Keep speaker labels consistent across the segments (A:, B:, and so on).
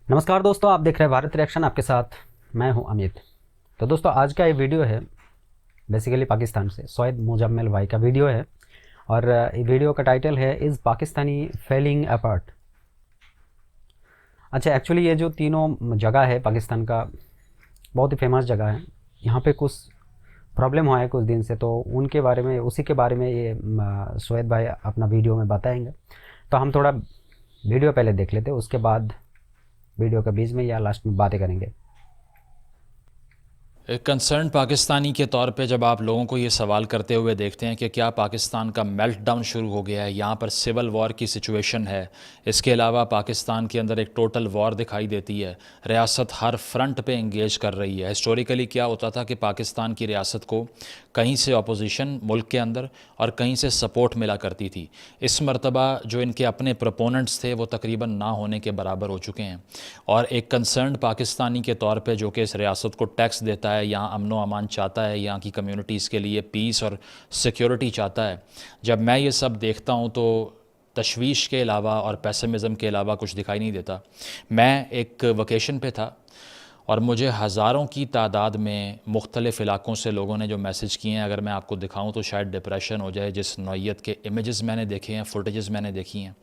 A: नमस्कार दोस्तों, आप देख रहे हैं भारत रिएक्शन। आपके साथ मैं हूं अमित। तो दोस्तों, आज का ये वीडियो है बेसिकली पाकिस्तान से सोएद मुजम्मिल भाई का वीडियो है। और ये वीडियो का टाइटल है इज़ पाकिस्तानी फेलिंग अपार्ट। अच्छा, एक्चुअली ये जो तीनों जगह है पाकिस्तान का, बहुत ही फेमस जगह है। यहाँ पे कुछ प्रॉब्लम हुआ है कुछ दिन से, तो उनके बारे में, उसी के बारे में ये सोएद भाई अपना वीडियो में बताएंगे। तो हम थोड़ा वीडियो पहले देख लेते हैं, उसके बाद वीडियो के बीच में या लास्ट में बातें करेंगे।
B: एक कंसर्न पाकिस्तानी के तौर पे जब आप लोगों को ये सवाल करते हुए देखते हैं कि क्या पाकिस्तान का मेल्ट डाउन शुरू हो गया है, यहाँ पर सिविल वॉर की सिचुएशन है, इसके अलावा पाकिस्तान के अंदर एक टोटल वॉर दिखाई देती है, रियासत हर फ्रंट पे इंगेज कर रही है। हिस्टोरिकली क्या होता था कि पाकिस्तान की रियासत को कहीं से अपोजिशन मुल्क के अंदर और कहीं से सपोर्ट मिला करती थी। इस मरतबा जो इनके अपने प्रोपोनेंट्स थे वो तकरीबन ना होने के बराबर हो चुके हैं। और एक कंसर्न पाकिस्तानी के तौर पे जो कि इस रियासत को टैक्स देता है, यहाँ अमन व अमान चाहता है, यहाँ की कम्युनिटीज़ के लिए पीस और सिक्योरिटी चाहता है, जब मैं ये सब देखता हूँ तो तशवीश के अलावा और पेसिमिज़म के अलावा कुछ दिखाई नहीं देता। मैं एक वकेशन पे था और मुझे हज़ारों की तादाद में मुख्तलिफ़ इलाक़ों से लोगों ने जो मैसेज किए हैं, अगर मैं आपको दिखाऊं तो शायद डिप्रेशन हो जाए। जिस नौइयत के इमेजेस मैंने देखे हैं, फुटेजेस मैंने देखी हैं,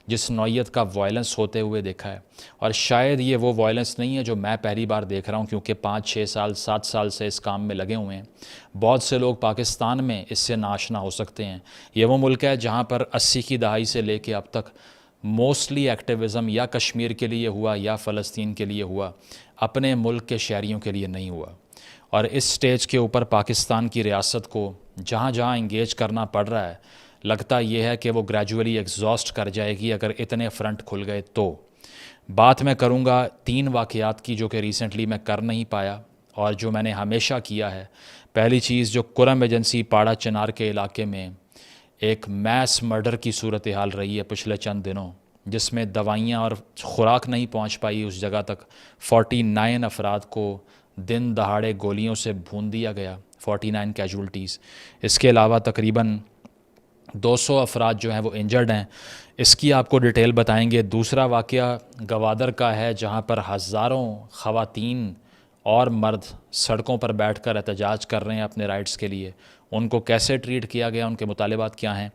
B: जिस नौइयत का वायलेंस होते हुए देखा है, और शायद ये वो वायलेंस नहीं है जो मैं पहली बार देख रहा हूँ, क्योंकि 5-6 साल 7 साल से इस काम में लगे हुए हैं। बहुत से लोग पाकिस्तान में इससे नाशना हो सकते हैं। ये वो मुल्क है जहाँ पर 80 की दहाई से लेके अब तक मोस्टली एक्टिविज़म या कश्मीर के लिए हुआ या फ़लस्तीन के लिए हुआ, अपने मुल्क के शहरियों के लिए नहीं हुआ। और इस स्टेज के ऊपर पाकिस्तान की रियासत को जहाँ जहाँ इंगेज करना पड़ रहा है, लगता ये है कि वो ग्रेजुअली एग्जॉस्ट कर जाएगी अगर इतने फ्रंट खुल गए तो। बात मैं करूँगा 3 वाक़यात की जो कि रिसेंटली मैं कर नहीं पाया और जो मैंने हमेशा किया है। पहली चीज़, जो कुरम एजेंसी पाड़ा चिनार के इलाके में एक मैस मर्डर की सूरत हाल रही है पिछले चंद दिनों, जिसमें दवाइयाँ और ख़ुराक नहीं पहुँच पाई उस जगह तक। 49 अफराद को दिन दहाड़े गोलियों से भून दिया गया, 49 कैजुअल्टीज़। इसके अलावा तकरीबन 200 अफराद जो हैं वो इंजर्ड हैं। इसकी आपको डिटेल बताएंगे। दूसरा वाक़या गवादर का है, जहाँ पर हज़ारों ख़वातीन और मर्द सड़कों पर बैठकर एहतजाज कर रहे हैं अपने राइट्स के लिए। उनको कैसे ट्रीट किया गया, उनके मुतालिबात क्या हैं।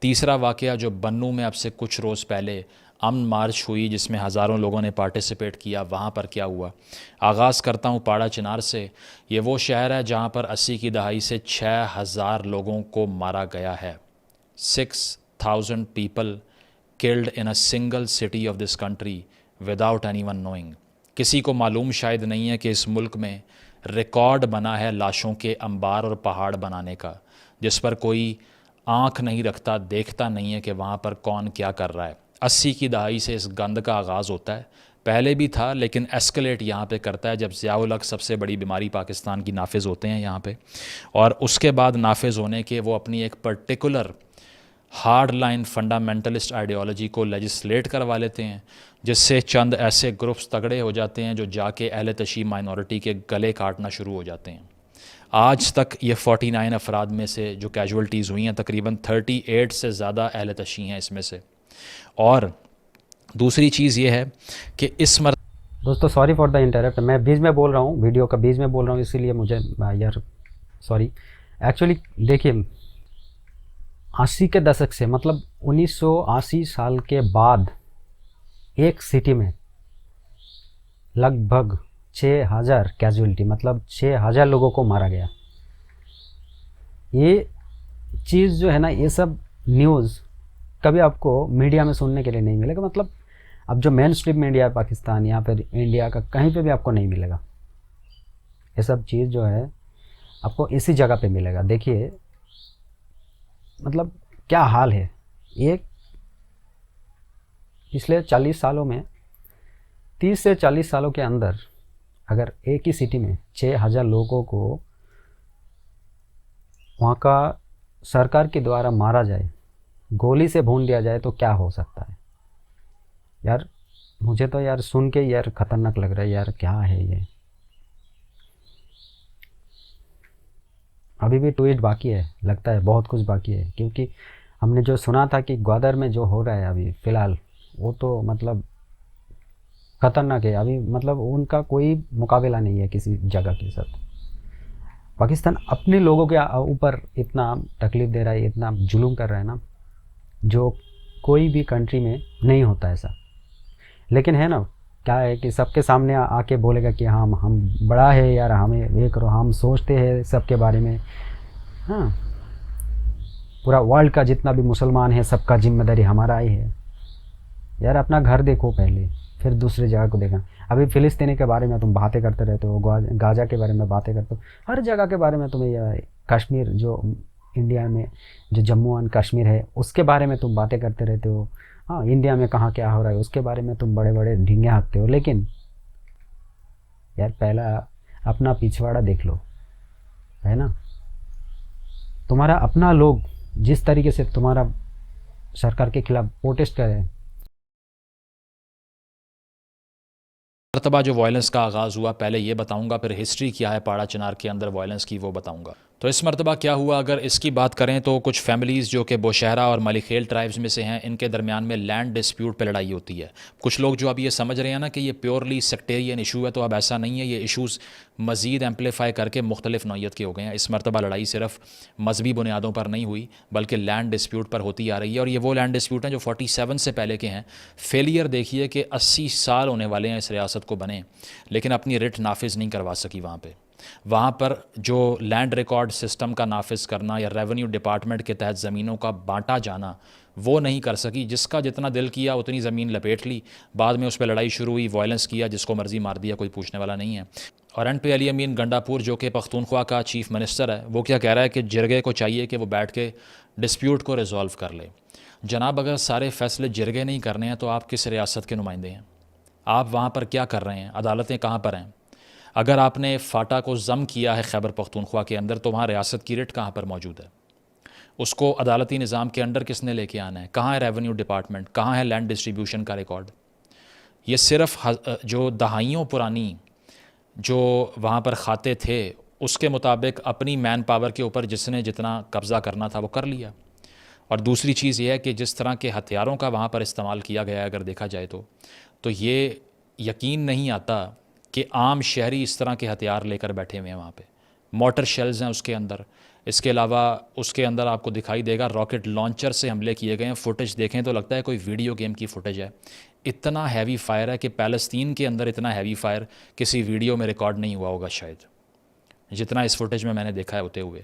B: तीसरा वाक़या जो बन्नू में अब से कुछ रोज़ पहले अमन मार्च हुई, जिसमें हज़ारों लोगों ने पार्टिसिपेट किया, वहाँ पर क्या हुआ। आगाज़ करता हूँ पाड़ा चिनार से। ये वो शहर है जहाँ पर 80 की दहाई से 6000 लोगों को मारा गया है। 6000 people killed in a single city of this country without anyone knowing। किसी को मालूम शायद नहीं है कि इस मुल्क में रिकॉर्ड बना है लाशों के अंबार और पहाड़ बनाने का, जिस पर कोई आँख नहीं रखता, देखता नहीं है कि वहाँ पर कौन क्या कर रहा है। 80 की दहाई से इस गंद का आगाज़ होता है, पहले भी था लेकिन एस्केलेट यहाँ पे करता है जब ज़ियाउल हक, सबसे बड़ी बीमारी पाकिस्तान की, नाफिज होते हैं यहाँ पे। और उसके बाद नाफिज होने के वो अपनी एक particular hard line fundamentalist ideology को लेजिस्लेट करवा लेते हैं, जिससे चंद ऐसे ग्रुप्स तगड़े हो जाते हैं जो जाके अहले तशी माइनॉरिटी के गले काटना शुरू हो जाते हैं। आज तक ये 49 अफराद में से जो कैजुअल्टीज़ हुई हैं, तकरीबन 38 से ज़्यादा अहले तशी हैं इसमें से। और दूसरी चीज़ ये है कि इस
A: दोस्तों, सॉरी फॉर द इंटरप्ट, मैं बीच में बोल रहा हूँ, वीडियो का बीच में बोल रहा हूँ, इसीलिए मुझे यार सॉरी। एक्चुअली देखिए, 80 के दशक से, मतलब 1980 साल के बाद एक सिटी में लगभग 6000 कैजुअलिटी, मतलब 6000 लोगों को मारा गया। ये चीज़ जो है ना, ये सब न्यूज़ कभी आपको मीडिया में सुनने के लिए नहीं मिलेगा। मतलब अब जो मेन स्ट्रीम मीडिया है पाकिस्तान या फिर इंडिया का, कहीं पे भी आपको नहीं मिलेगा। ये सब चीज़ जो है आपको इसी जगह पे मिलेगा। देखिए मतलब क्या हाल है। एक पिछले 40 सालों में, 30 से 40 सालों के अंदर अगर एक ही सिटी में 6000 लोगों को वहाँ का सरकार के द्वारा मारा जाए, गोली से भून दिया जाए, तो क्या हो सकता है यार। मुझे तो यार सुन के यार ख़तरनाक लग रहा है यार, क्या है ये। अभी भी ट्वीट बाकी है, लगता है बहुत कुछ बाकी है, क्योंकि हमने जो सुना था कि ग्वादर में जो हो रहा है अभी फ़िलहाल, वो तो मतलब खतरनाक है अभी, मतलब उनका कोई मुकाबला नहीं है किसी जगह के साथ। पाकिस्तान अपने लोगों के ऊपर इतना तकलीफ़ दे रहा है, इतना जुल्म कर रहा है ना, जो कोई भी कंट्री में नहीं होता ऐसा। लेकिन है ना, क्या है कि सबके सामने आके बोलेगा कि हम बड़ा है यार, हमें ये करो, हम सोचते हैं सबके बारे में। हाँ, पूरा वर्ल्ड का जितना भी मुसलमान है सबका जिम्मेदारी हमारा ही है। यार अपना घर देखो पहले, फिर दूसरी जगह को देखना। अभी फ़िलिस्तीनी के बारे में तुम बातें करते रहते हो, गाज़ा के बारे में बातें करते हो, हर जगह के बारे में तुम्हें, यह कश्मीर जो इंडिया में जो जम्मू एंड कश्मीर है उसके बारे में तुम बातें करते रहते हो। हाँ, इंडिया में कहाँ क्या हो रहा है उसके बारे में तुम बड़े बड़े ढींगे हाँकते हो, लेकिन यार पहला अपना पिछवाड़ा देख लो, है ना। तुम्हारा अपना लोग जिस तरीके से तुम्हारा सरकार के खिलाफ प्रोटेस्ट कर रहे हैं।
B: मरतबा जो वायलेंस का आगाज़ हुआ, पहले ये बताऊंगा, फिर हिस्ट्री क्या है पाड़ा चिनार के अंदर वायलेंस की वो बताऊंगा। तो इस मरतबा क्या हुआ, अगर इसकी बात करें तो कुछ फैमिलीज़ जो कि बोशहरा और मलिखेल ट्राइब्स में से हैं, इनके दरमियान में लैंड डिस्प्यूट पे लड़ाई होती है। कुछ लोग जो अब ये समझ रहे हैं ना कि ये प्योरली सेक्टेरियन इशू है, तो अब ऐसा नहीं है, ये इशूज़ मज़ीद एम्पलीफाई करके मुख्तलिफ नौइयत के हो गए हैं। इस मरतबा लड़ाई सिर्फ मजहबी बुनियादों पर नहीं हुई, बल्कि लैंड डिस्प्यूट पर होती आ रही है। और ये वो लैंड डिस्प्यूट हैं जो 47 से पहले के हैं। फेलियर देखिए कि 80 साल होने वाले हैं इस रियासत को बने, लेकिन अपनी रिट नाफिज नहीं करवा सकी। वहाँ पर जो लैंड रिकॉर्ड सिस्टम का नाफिज करना या रेवेन्यू डिपार्टमेंट के तहत ज़मीनों का बांटा जाना, वो नहीं कर सकी। जिसका जितना दिल किया उतनी ज़मीन लपेट ली, बाद में उस पर लड़ाई शुरू हुई, वायलेंस किया, जिसको मर्ज़ी मार दिया, कोई पूछने वाला नहीं है। और एंड पे अली अमीन गंडापुर जो कि पख्तूनख्वा का चीफ़ मिनिस्टर है, वो क्या कह रहा है कि जिरगे को चाहिए कि वो बैठ के डिस्प्यूट को रिजॉल्व कर ले। जनाब, अगर सारे फैसले जिरगे नहीं करने हैं तो आप किस रियासत के नुमाइंदे हैं? आप वहाँ पर क्या कर रहे हैं? अदालतें कहाँ पर हैं? अगर आपने फ़ाटा को ज़म किया है खैबर पख्तूनख्वा के अंदर, तो वहाँ रियासत की रिट कहाँ पर मौजूद है? उसको अदालती निज़ाम के अंडर किसने लेके आना है? कहाँ है रेवेन्यू डिपार्टमेंट? कहाँ है लैंड डिस्ट्रीब्यूशन का रिकॉर्ड? ये सिर्फ जो दहाइयों पुरानी जो वहाँ पर खाते थे उसके मुताबिक अपनी मैन पावर के ऊपर जिसने जितना कब्ज़ा करना था वो कर लिया। और दूसरी चीज़ ये है कि जिस तरह के हथियारों का वहाँ पर इस्तेमाल किया गया है, अगर देखा जाए तो ये यकीन नहीं आता कि आम शहरी इस तरह के हथियार लेकर बैठे हुए हैं वहाँ पे। मोटर शेल्स हैं उसके अंदर। इसके अलावा उसके अंदर आपको दिखाई देगा रॉकेट लॉन्चर से हमले किए गए हैं। फुटेज देखें तो लगता है कोई वीडियो गेम की फुटेज है। इतना हैवी फायर है कि पैलेस्तीन के अंदर इतना हैवी फायर किसी वीडियो में रिकॉर्ड नहीं हुआ होगा शायद, जितना इस फुटेज में मैंने देखा है होते हुए।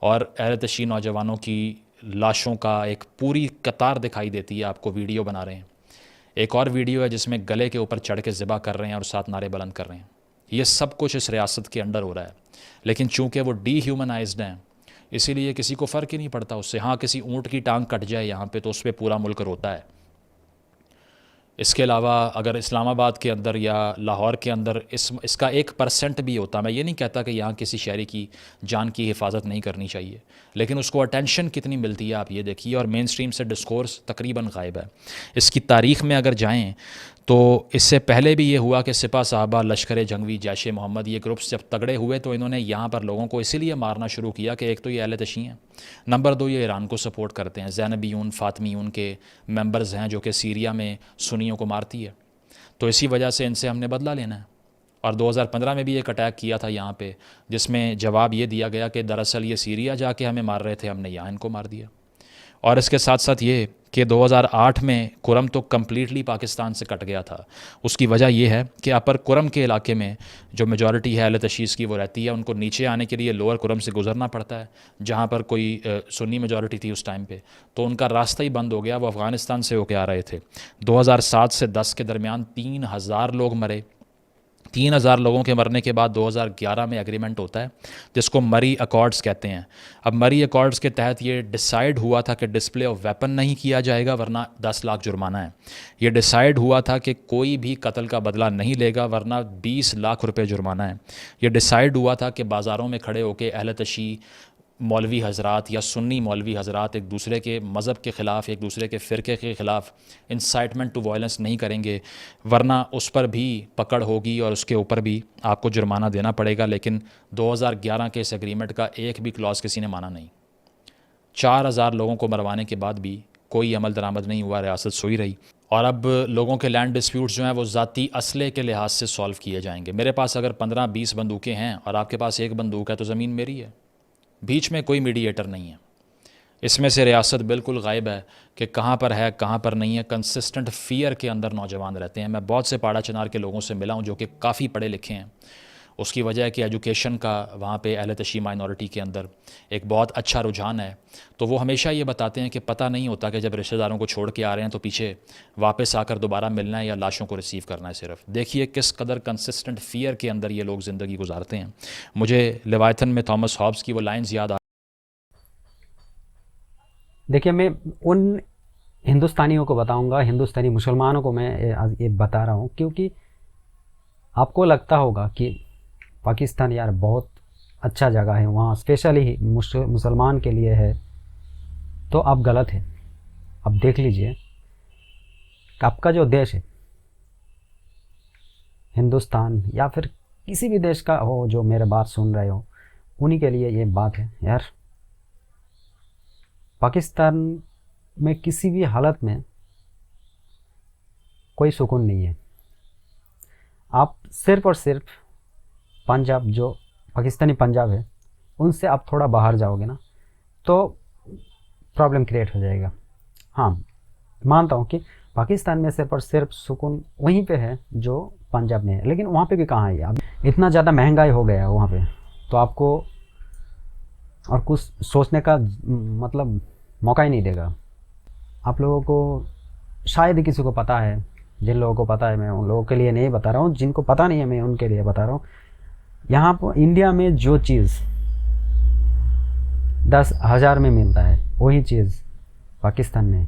B: और अहल-ए-तशी नौजवानों की लाशों का एक पूरी कतार दिखाई देती है, आपको वीडियो बना रहे हैं। एक और वीडियो है जिसमें गले के ऊपर चढ़ के ज़िबा कर रहे हैं और साथ नारे बुलंद कर रहे हैं। ये सब कुछ इस रियासत के अंडर हो रहा है, लेकिन चूंकि वो डीह्यूमनाइज्ड हैं इसीलिए किसी को फ़र्क ही नहीं पड़ता उससे। हाँ, किसी ऊँट की टांग कट जाए यहाँ पे तो उस पर पूरा मुल्क रोता है। इसके अलावा अगर इस्लामाबाद के अंदर या लाहौर के अंदर इसका 1% भी होता, मैं ये नहीं कहता कि यहाँ किसी शहरी की जान की हिफाजत नहीं करनी चाहिए, लेकिन उसको अटेंशन कितनी मिलती है आप ये देखिए। और मेन स्ट्रीम से डिस्कोर्स तकरीबन गायब है। इसकी तारीख़ में अगर जाएँ तो इससे पहले भी ये हुआ कि सिपा साहबा, लश्कर जंगवी, जैश मोहम्मद, ये ग्रुप्स जब तगड़े हुए तो इन्होंने यहाँ पर लोगों को इसीलिए मारना शुरू किया कि एक तो ये अहल-ए-तशी हैं, नंबर 2 ये ईरान को सपोर्ट करते हैं। ज़ैनबियून, फ़ातिमियून के मेंबर्स हैं जो कि सीरिया में सुन्नियों को मारती है, तो इसी वजह से इनसे हमने बदला लेना है। और 2015 में भी एक अटैक किया था यहाँ पे, जिसमें जवाब ये दिया गया कि दरअसल ये सीरिया जाके हमें मार रहे थे, हमने यहाँ इनको मार दिया। और इसके साथ साथ ये कि 2008 में कुरम तो कम्प्लीटली पाकिस्तान से कट गया था। उसकी वजह यह है कि अपर कुरम के इलाके में जो मेजॉरिटी है अहल-ए-तशीस की वो रहती है, उनको नीचे आने के लिए लोअर कुरम से गुजरना पड़ता है, जहाँ पर कोई सुन्नी मेजॉरिटी थी उस टाइम पे, तो उनका रास्ता ही बंद हो गया। वो अफ़गानिस्तान से होके आ रहे थे। 2007 से 10 के दरमियान 3000 लोग मरे। 3000 लोगों के मरने के बाद 2011 में एग्रीमेंट होता है जिसको मरी अकॉर्ड्स कहते हैं। अब मरी अकॉर्ड्स के तहत ये डिसाइड हुआ था कि डिस्प्ले ऑफ वेपन नहीं किया जाएगा वरना 10 लाख जुर्माना है। ये डिसाइड हुआ था कि कोई भी कत्ल का बदला नहीं लेगा वरना 20 लाख रुपए जुर्माना है। ये डिसाइड हुआ था कि बाज़ारों में खड़े होकर अहल-ए-तशी मौलवी हज़रात या सुन्नी मौलवी हज़रात एक दूसरे के मज़हब के ख़िलाफ़, एक दूसरे के फ़िरके के ख़िलाफ़ इंसाइटमेंट टू वायलेंस नहीं करेंगे, वरना उस पर भी पकड़ होगी और उसके ऊपर भी आपको जुर्माना देना पड़ेगा। लेकिन 2011 के इस एग्रीमेंट का एक भी क्लॉज़ किसी ने माना नहीं। 4000 लोगों को मरवाने के बाद भी कोई अमल दरामद नहीं हुआ, रियासत सोई रही। और अब लोगों के लैंड डिस्प्यूट्स जो हैं वो ज़ाती असले के लिहाज से सॉल्व किए जाएंगे। मेरे पास अगर 15-20 बंदूकें हैं और आपके पास एक बंदूक है तो ज़मीन मेरी है, बीच में कोई मीडिएटर नहीं है। इसमें से रियासत बिल्कुल गायब है कि कहाँ पर है कहाँ पर नहीं है। कंसिस्टेंट फ़ियर के अंदर नौजवान रहते हैं। मैं बहुत से पाड़ा चनार के लोगों से मिला हूँ जो कि काफ़ी पढ़े लिखे हैं। उसकी वजह है कि एजुकेशन का वहाँ पे अहले तशी माइनॉरिटी के अंदर एक बहुत अच्छा रुझान है। तो वो हमेशा ये बताते हैं कि पता नहीं होता कि जब रिश्तेदारों को छोड़ के आ रहे हैं तो पीछे वापस आकर दोबारा मिलना है या लाशों को रिसीव करना है। सिर्फ देखिए किस कदर कंसिस्टेंट फ़ियर के अंदर ये लोग ज़िंदगी गुजारते हैं। मुझे लेवायथन में थॉमस हॉब्स की वो लाइन्स याद आ।
A: देखिए, मैं उन हिंदुस्तानियों को बताऊंगा, हिंदुस्तानी मुसलमानों को मैं आज ये बता रहा हूँ, क्योंकि आपको लगता होगा कि पाकिस्तान यार बहुत अच्छा जगह है, वहाँ स्पेशली मुसलमान के लिए है, तो आप गलत है। अब देख लीजिए कि आपका जो देश है, हिंदुस्तान या फिर किसी भी देश का हो जो मेरे बात सुन रहे हो, उन्हीं के लिए ये बात है यार। पाकिस्तान में किसी भी हालत में कोई सुकून नहीं है। आप सिर्फ और सिर्फ पंजाब, जो पाकिस्तानी पंजाब है, उनसे आप थोड़ा बाहर जाओगे ना तो प्रॉब्लम क्रिएट हो जाएगा। हाँ, मानता हूँ कि पाकिस्तान में सिर्फ और सिर्फ सुकून वहीं पे है जो पंजाब में है, लेकिन वहाँ पे भी कहाँ है। अब इतना ज़्यादा महंगाई हो गया है वहाँ पे, तो आपको और कुछ सोचने का मतलब मौका ही नहीं देगा। आप लोगों को शायद ही किसी को पता है, जिन लोगों को पता है मैं उन लोगों के लिए नहीं बता रहा हूँ, जिनको पता नहीं है मैं उनके लिए बता रहा हूँ। यहाँ पर इंडिया में जो चीज़ 10,000 में मिलता है वही चीज़ पाकिस्तान में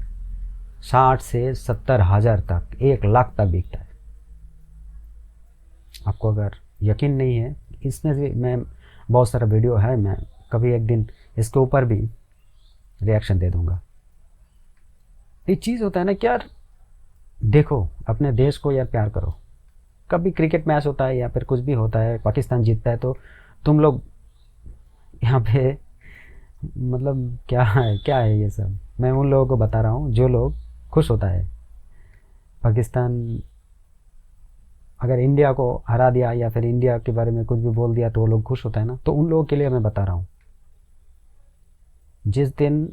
A: 60 से 70,000 तक, 1 लाख तक बिकता है। आपको अगर यकीन नहीं है, इसमें से मैं बहुत सारा वीडियो है, मैं कभी एक दिन इसके ऊपर भी रिएक्शन दे दूंगा। एक चीज़ होता है ना कि यार देखो, अपने देश को यार प्यार करो। कभी क्रिकेट मैच होता है या फिर कुछ भी होता है, पाकिस्तान जीतता है, तो तुम लोग यहाँ पे मतलब क्या है ये सब। मैं उन लोगों को बता रहा हूँ जो लोग खुश होता है। पाकिस्तान अगर इंडिया को हरा दिया या फिर इंडिया के बारे में कुछ भी बोल दिया तो वो लोग खुश होता है ना, तो उन लोगों के लिए मैं बता रहा हूँ। जिस दिन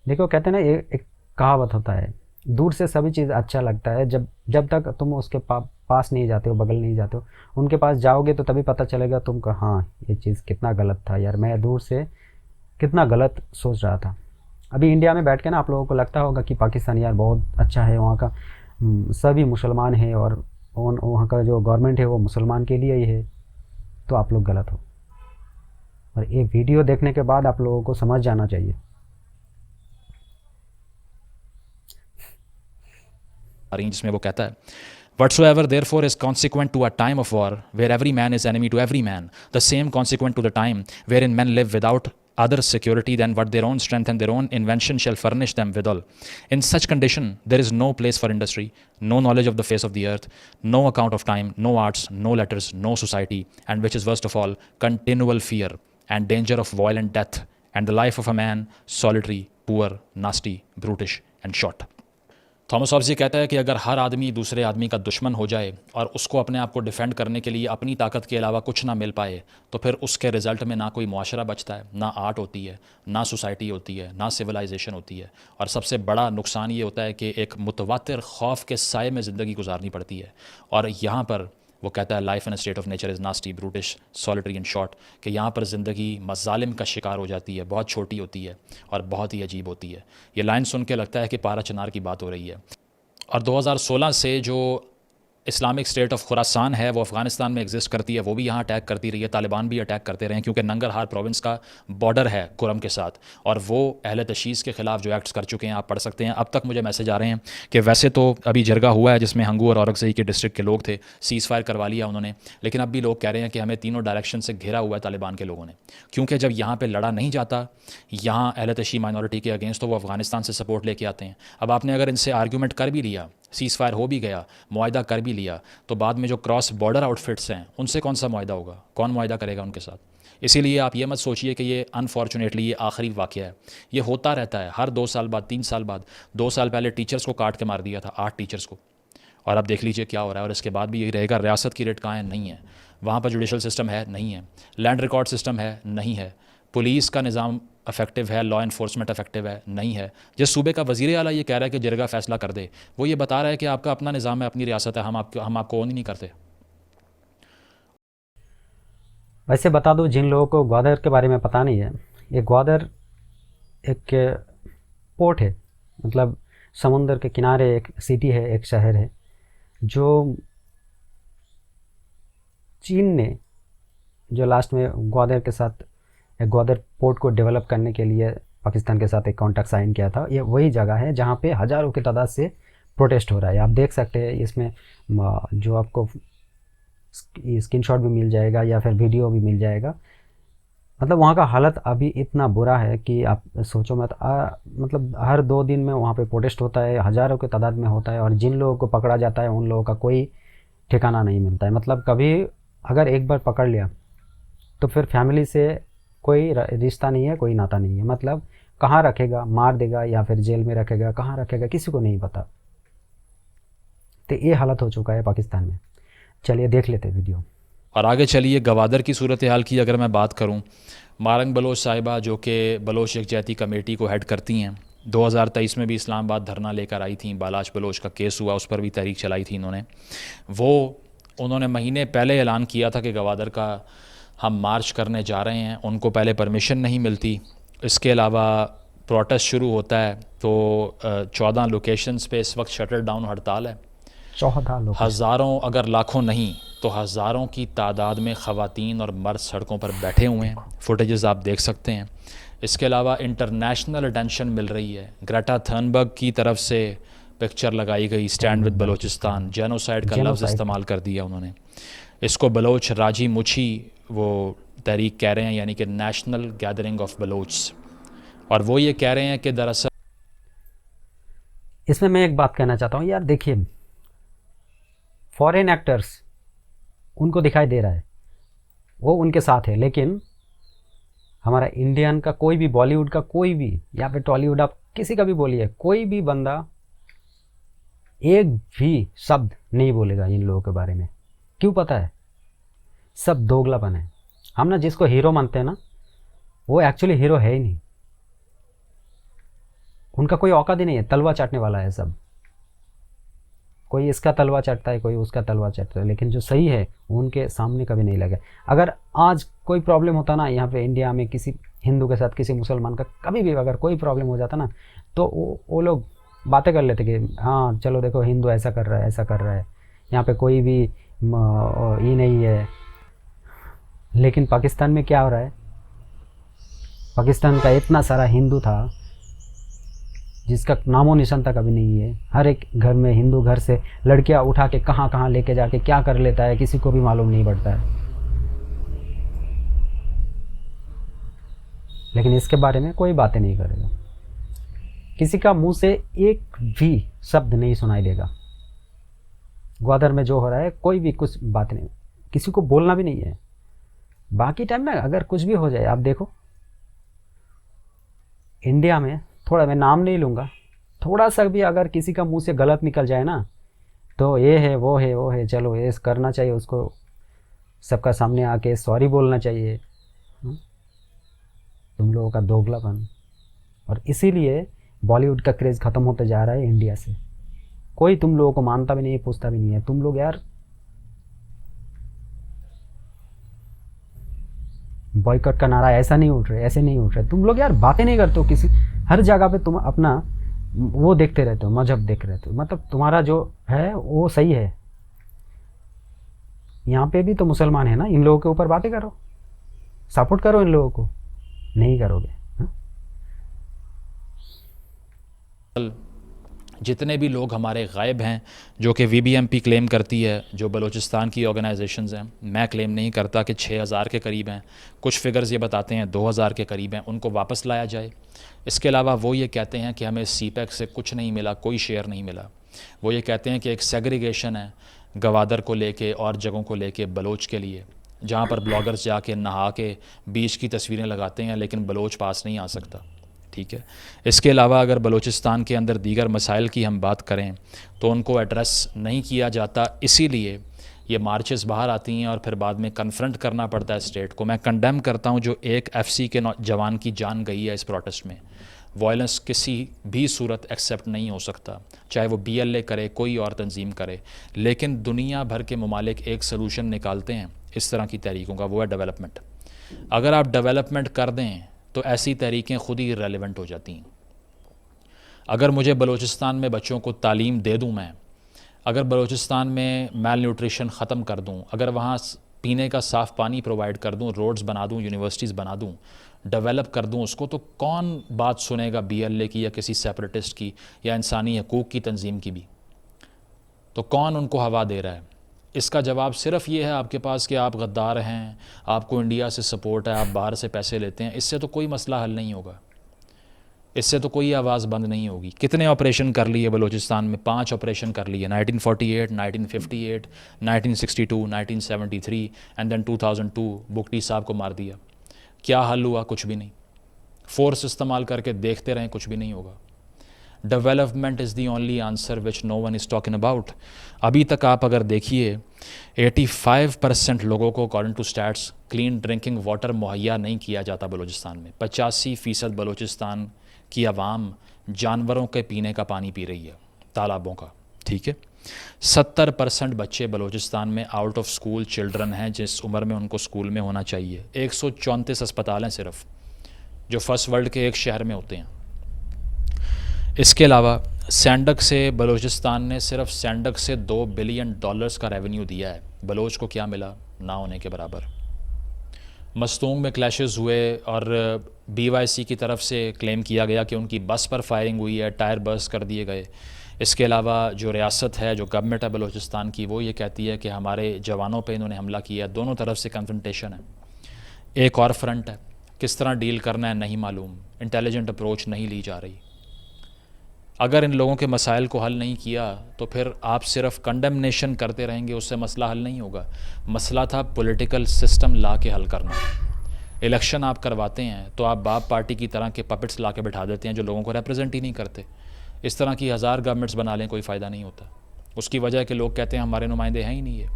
A: देखो, कहते हैं ना, एक कहावत होता है, दूर से सभी चीज़ अच्छा लगता है, जब तक तुम उसके पास नहीं जाते हो, बगल नहीं जाते हो। उनके पास जाओगे तो तभी पता चलेगा तुमको, हाँ ये चीज़ कितना गलत था यार, मैं दूर से कितना गलत सोच रहा था। अभी इंडिया में बैठ के ना आप लोगों को लगता होगा कि पाकिस्तान यार बहुत अच्छा है, वहाँ का सभी मुसलमान है और वहाँ का जो गवर्नमेंट है वो मुसलमान के लिए ही है, तो आप लोग गलत हो। और एक वीडियो देखने के बाद आप लोगों को समझ जाना चाहिए।
B: जिसमें वो कहता है Whatsoever therefore is consequent to a time of war, where every man is enemy to every man, the same consequent to the time wherein men live without other security than what their own strength and their own invention shall furnish them withal. In such condition, there is no place for industry, no knowledge of the face of the earth, no account of time, no arts, no letters, no society, and which is worst of all, continual fear and danger of violent death, and the life of a man solitary, poor, nasty, brutish, and short. Thomas Hobbes ये कहता है कि अगर हर आदमी दूसरे आदमी का दुश्मन हो जाए और उसको अपने आप को डिफेंड करने के लिए अपनी ताकत के अलावा कुछ ना मिल पाए, तो फिर उसके रिज़ल्ट में ना कोई मुआशरा बचता है, ना आर्ट होती है, ना सोसाइटी होती है, ना सिविलाइजेशन होती है, और सबसे बड़ा नुकसान ये होता है कि एक मुतवातिर खौफ के साए में ज़िंदगी गुजारनी पड़ती है। और यहाँ पर वो कहता है life in state of nature is nasty, brutish, solitary and short, कि यहाँ पर ज़िंदगी मज़ालिम का शिकार हो जाती है, बहुत छोटी होती है और बहुत ही अजीब होती है। ये लाइन सुन के लगता है कि पारा चनार की बात हो रही है। और 2016 से जो इस्लामिक स्टेट ऑफ खुरासान है वो अफ़गानिस्तान में एग्जिस्ट करती है, वो भी यहाँ अटैक करती रही है, तालिबान भी अटैक करते रहे हैं, क्योंकि नंगरहार प्रोविंस का बॉर्डर है कुरम के साथ, और वो अहले तशीस के ख़िलाफ़ जो एक्ट्स कर चुके हैं आप पढ़ सकते हैं। अब तक मुझे मैसेज आ रहे हैं कि वैसे तो अभी जरगा हुआ है जिसमें हंगू और औरंगज़ई के डिस्ट्रिक्ट के लोग थे, सीज़ फायर करवा लिया उन्होंने, लेकिन अब भी लोग कह रहे हैं कि हमें तीनों डायरेक्शन से घेरा हुआ है तालिबान के लोगों ने, क्योंकि जब यहाँ पर लड़ा नहीं जाता यहाँ अहले तशी माइनॉरिटी के अगेंस्ट, तो वो अफ़गानिस्तान से सपोर्ट लेके आते हैं। अब आपने अगर इनसे आर्ग्यूमेंट कर भी लिया, सीज़ फायर हो भी गया, मुआहदा कर भी लिया, तो बाद में जो क्रॉस बॉर्डर आउटफिट्स हैं उनसे कौन सा मुआहदा होगा, कौन मुआहदा करेगा उनके साथ? इसीलिए आप ये मत सोचिए कि ये अनफॉर्चुनेटली ये आखिरी वाक़या है, ये होता रहता है हर 2 साल बाद, 3 साल बाद। 2 साल पहले टीचर्स को काट के मार दिया था, 8 टीचर्स को, और अब देख लीजिए क्या हो रहा है। और इसके बाद भी यही रहेगा। रियासत की रेट कहाँ है? नहीं है। वहाँ पर जुडिशल सिस्टम है? नहीं है। लैंड रिकॉर्ड सिस्टम है? नहीं है। पुलिस का निज़ाम इफेक्टिव है? लॉ इन्फोर्समेंट इफेक्टिव है? नहीं है। जिस सूबे का वज़ीर आला ये कह रहा है कि जिरगा फ़ैसला कर दे, वो ये बता रहा है कि आपका अपना निज़ाम है, अपनी रियासत है, हम आपको ओन ही नहीं करते।
A: वैसे बता दूं, जिन लोगों को ग्वादर के बारे में पता नहीं है, ये ग्वादर एक पोर्ट है, मतलब समुंदर के किनारे एक सिटी है, एक शहर है, जो चीन ने जो लास्ट में ग्वादर के साथ, ग्वादर पोर्ट को डेवलप करने के लिए पाकिस्तान के साथ एक कॉन्ट्रैक्ट साइन किया था। ये वही जगह है जहाँ पे हज़ारों की तादाद से प्रोटेस्ट हो रहा है। आप देख सकते हैं इसमें, जो आपको स्क्रीनशॉट भी मिल जाएगा या फिर वीडियो भी मिल जाएगा। मतलब वहाँ का हालत अभी इतना बुरा है कि आप सोचो मत। मतलब हर 2 दिन में वहाँ पे प्रोटेस्ट होता है, हज़ारों की तादाद में होता है, और जिन लोगों को पकड़ा जाता है उन लोगों का कोई ठिकाना नहीं मिलता है। मतलब कभी अगर एक बार पकड़ लिया तो फिर फैमिली से कोई रिश्ता नहीं है, कोई नाता नहीं है। मतलब कहाँ रखेगा, मार देगा या फिर जेल में रखेगा, कहाँ रखेगा किसी को नहीं पता। तो ये हालत हो चुका है पाकिस्तान में। चलिए देख लेते वीडियो।
B: और आगे चलिए, गवादर की सूरत हाल की अगर मैं बात करूं, मारंग बलोच साहिबा जो कि बलोच यकजहती कमेटी को हेड करती हैं, 2023 में भी इस्लामाबाद धरना लेकर आई थी। बालाच बलोच का केस हुआ, उस पर भी तहरीक चलाई थी इन्होंने। उन्होंने महीने पहले ऐलान किया था कि गवादर का हम मार्च करने जा रहे हैं। उनको पहले परमिशन नहीं मिलती। इसके अलावा प्रोटेस्ट शुरू होता है तो 14 लोकेशंस पे इस वक्त शटर डाउन हड़ताल है।
A: 14 लोग,
B: हज़ारों अगर लाखों नहीं तो हज़ारों की तादाद में ख़वातीन और मर्द सड़कों पर बैठे हुए हैं। फुटेजेस आप देख सकते हैं। इसके अलावा इंटरनेशनल अटेंशन मिल रही है। ग्रेटा थर्नबर्ग की तरफ से पिक्चर लगाई गई, स्टैंड विद बलोचिस्तान। जेनोसाइड का लफ्ज़ इस्तेमाल कर दिया उन्होंने। इसको बलोच राजी मुछी वो तहरीक कह रहे हैं, यानी कि नेशनल गैदरिंग ऑफ बलोच। और वो ये कह रहे हैं कि दरअसल
A: इसमें मैं एक बात कहना चाहता हूँ यार, देखिए फॉरेन एक्टर्स उनको दिखाई दे रहा है, वो उनके साथ है, लेकिन हमारा इंडियन का कोई भी, बॉलीवुड का कोई भी या फिर टॉलीवुड, आप किसी का भी बोलिए, कोई भी बंदा एक भी शब्द नहीं बोलेगा इन लोगों के बारे में। क्यों पता है? सब दोगलापन है। हम ना जिसको हीरो मानते हैं ना, वो एक्चुअली हीरो है ही नहीं। उनका कोई औकात ही नहीं है, तलवा चाटने वाला है सब। कोई इसका तलवा चाटता है, कोई उसका तलवा चाटता है, लेकिन जो सही है उनके सामने कभी नहीं लगे। अगर आज कोई प्रॉब्लम होता ना यहाँ पे इंडिया में, किसी हिंदू के साथ किसी मुसलमान का कभी भी अगर कोई प्रॉब्लम हो जाता ना, तो वो लोग बातें कर लेते कि हाँ चलो देखो हिंदू ऐसा कर रहा है, ऐसा कर रहा है, यहाँ पे कोई भी ये नहीं है। लेकिन पाकिस्तान में क्या हो रहा है? पाकिस्तान का इतना सारा हिंदू था जिसका नामो निशान तक अभी नहीं है। हर एक घर में हिंदू घर से लड़कियां उठा के कहाँ कहाँ लेके जाके क्या कर लेता है किसी को भी मालूम नहीं पड़ता है। लेकिन इसके बारे में कोई बातें नहीं करेगा, किसी का मुंह से एक भी शब्द नहीं सुनाई देगा। ग्वादर में जो हो रहा है कोई भी कुछ बात नहीं, किसी को बोलना भी नहीं है। बाकी टाइम ना अगर कुछ भी हो जाए, आप देखो इंडिया में, थोड़ा मैं नाम नहीं लूँगा, थोड़ा सा भी अगर किसी का मुंह से गलत निकल जाए ना, तो ये है वो है वो है, चलो ये करना चाहिए, उसको सबका सामने आके सॉरी बोलना चाहिए। तुम लोगों का दोगलापन, और इसीलिए बॉलीवुड का क्रेज़ ख़त्म होते जा रहा है इंडिया से। कोई तुम लोगों को मानता भी नहीं है, पूछता भी नहीं है। तुम लोग यार बॉयकॉट का नारा ऐसा नहीं उठ रहे, ऐसे नहीं उठ रहे। तुम लोग यार बातें नहीं करते हो किसी, हर जगह पे तुम अपना वो देखते रहते हो, मजहब देख रहते हो। मतलब तुम्हारा जो है वो सही है। यहाँ पे भी तो मुसलमान है ना, इन लोगों के ऊपर बातें करो, सपोर्ट करो इन लोगों को। नहीं करोगे।
B: जितने भी लोग हमारे गायब हैं, जो कि VBMP क्लेम करती है, जो बलूचिस्तान की ऑर्गेनाइजेशंस हैं, मैं क्लेम नहीं करता कि 6000 के करीब हैं, कुछ फिगर्स ये बताते हैं 2000 के करीब हैं, उनको वापस लाया जाए। इसके अलावा वो ये कहते हैं कि हमें CPEC से कुछ नहीं मिला, कोई शेयर नहीं मिला। वो ये कहते हैं कि एक सेग्रीगेशन है गवादर को लेके और जगहों को लेके बलोच के लिए। जहाँ पर ब्लॉगर्स जाके नहा के बीच की तस्वीरें लगाते हैं, लेकिन बलोच पास नहीं आ सकता। ठीक है। इसके अलावा अगर बलूचिस्तान के अंदर दीगर मसाइल की हम बात करें तो उनको एड्रेस नहीं किया जाता, इसीलिए ये मार्चेस बाहर आती हैं और फिर बाद में कन्फ्रंट करना पड़ता है स्टेट को। मैं कंडेम करता हूँ जो एक एफसी के जवान की जान गई है इस प्रोटेस्ट में। वायलेंस किसी भी सूरत एक्सेप्ट नहीं हो सकता, चाहे वो BLA करे, कोई और तंजीम करे, लेकिन दुनिया भर के ममालिक एक सलूशन निकालते हैं इस तरह की तहरीकों का, वो है डेवलपमेंट। अगर आप डेवलपमेंट कर दें तो ऐसी तहरीकें खुद ही रेलेवेंट हो जाती हैं। अगर मुझे बलूचिस्तान में बच्चों को तालीम दे दूं मैं, अगर बलूचिस्तान में मैल न्यूट्रिशन ख़त्म कर दूं, अगर वहाँ पीने का साफ़ पानी प्रोवाइड कर दूं, रोड्स बना दूं, यूनिवर्सिटीज़ बना दूं, डेवलप कर दूं उसको, तो कौन बात सुनेगा BLA की या किसी सेपरेटिस्ट की या इंसानी हकूक़ की तंजीम की भी? तो कौन उनको हवा दे रहा है? इसका जवाब सिर्फ ये है आपके पास कि आप गद्दार हैं, आपको इंडिया से सपोर्ट है, आप बाहर से पैसे लेते हैं। इससे तो कोई मसला हल नहीं होगा, इससे तो कोई आवाज़ बंद नहीं होगी। कितने ऑपरेशन कर लिए बलूचिस्तान में? 5 ऑपरेशन कर लिए, 1948, 1958, 1962, 1973 एंड देन 2002 बुकटी साहब को मार दिया। क्या हल हुआ? कुछ भी नहीं। फोर्स इस्तेमाल करके देखते रहें, कुछ भी नहीं होगा। Development is the only answer which no one is talking about. अभी तक आप अगर देखिए 85% लोगों को according to stats clean drinking water मुहैया नहीं किया जाता बलूचिस्तान में। 85% बलूचिस्तान की आवाम जानवरों के पीने का पानी पी रही है, तालाबों का। ठीक है। 70% बच्चे बलूचिस्तान में आउट ऑफ स्कूल चिल्ड्रन हैं जिस उम्र में उनको स्कूल में होना चाहिए। 134 अस्पताल हैं सिर्फ, जो फर्स्ट वर्ल्ड के एक शहर में होते हैं। इसके अलावा सैंडक से बलूचिस्तान ने सिर्फ सैंडक से $2 बिलियन का रेवेन्यू दिया है। बलोच को क्या मिला? ना होने के बराबर। मस्तूंग में क्लैशेस हुए और BYC की तरफ से क्लेम किया गया कि उनकी बस पर फायरिंग हुई है, टायर बर्स्ट कर दिए गए। इसके अलावा जो रियासत है, जो गवर्नमेंट है बलूचिस्तान की, वो ये कहती है कि हमारे जवानों पे इन्होंने हमला किया। दोनों तरफ से कन्फ्रंटेशन है। एक और फ्रंट है, किस तरह डील करना है नहीं मालूम, इंटेलिजेंट अप्रोच नहीं ली जा रही। अगर इन लोगों के मसाइल को हल नहीं किया तो फिर आप सिर्फ कंडेमनेशन करते रहेंगे, उससे मसला हल नहीं होगा। मसला था पॉलिटिकल सिस्टम ला के हल करना। इलेक्शन आप करवाते हैं तो आप बाप पार्टी की तरह के पपेट्स ला के बैठा देते हैं जो लोगों को रिप्रेजेंट ही नहीं करते। इस तरह की 1000 गवर्नमेंट्स बना लें, कोई फ़ायदा नहीं होता। उसकी वजह है कि लोग कहते हैं हमारे नुमाइंदे हैं ही नहीं है।